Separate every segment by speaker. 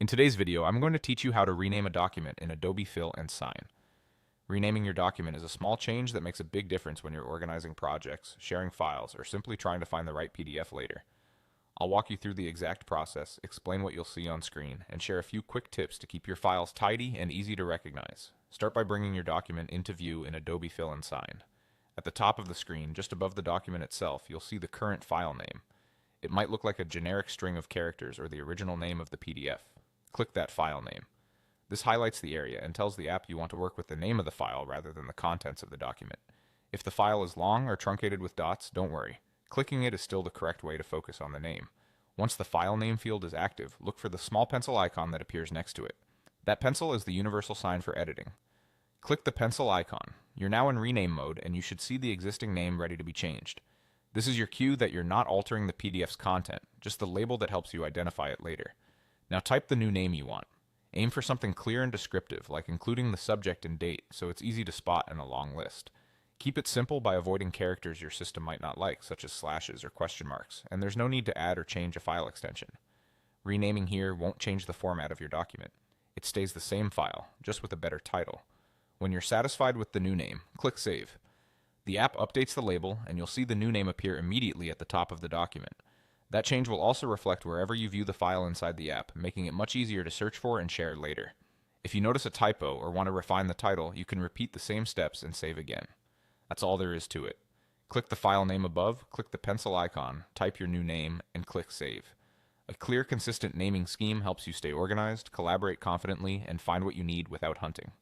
Speaker 1: In today's video, I'm going to teach you how to rename a document in Adobe Fill and Sign. Renaming your document is a small change that makes a big difference when you're organizing projects, sharing files, or simply trying to find the right PDF later. I'll walk you through the exact process, explain what you'll see on screen, and share a few quick tips to keep your files tidy and easy to recognize. Start by bringing your document into view in Adobe Fill and Sign. At the top of the screen, just above the document itself, you'll see the current file name. It might look like a generic string of characters or the original name of the PDF. Click that file name. This highlights the area and tells the app you want to work with the name of the file rather than the contents of the document. If the file is long or truncated with dots, don't worry. Clicking it is still the correct way to focus on the name. Once the file name field is active, look for the small pencil icon that appears next to it. That pencil is the universal sign for editing. Click the pencil icon. You're now in rename mode and you should see the existing name ready to be changed. This is your cue that you're not altering the PDF's content, just the label that helps you identify it later. Now type the new name you want. Aim for something clear and descriptive, like including the subject and date, so it's easy to spot in a long list. Keep it simple by avoiding characters your system might not like, such as slashes or question marks, and there's no need to add or change a file extension. Renaming here won't change the format of your document. It stays the same file, just with a better title. When you're satisfied with the new name, click Save. The app updates the label, and you'll see the new name appear immediately at the top of the document. That change will also reflect wherever you view the file inside the app, making it much easier to search for and share later. If you notice a typo or want to refine the title, you can repeat the same steps and save again. That's all there is to it. Click the file name above, click the pencil icon, type your new name, and click Save. A clear, consistent naming scheme helps you stay organized, collaborate confidently, and find what you need without hunting.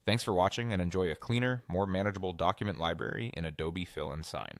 Speaker 1: Thanks for watching and enjoy a cleaner, more manageable document library in Adobe Fill and Sign.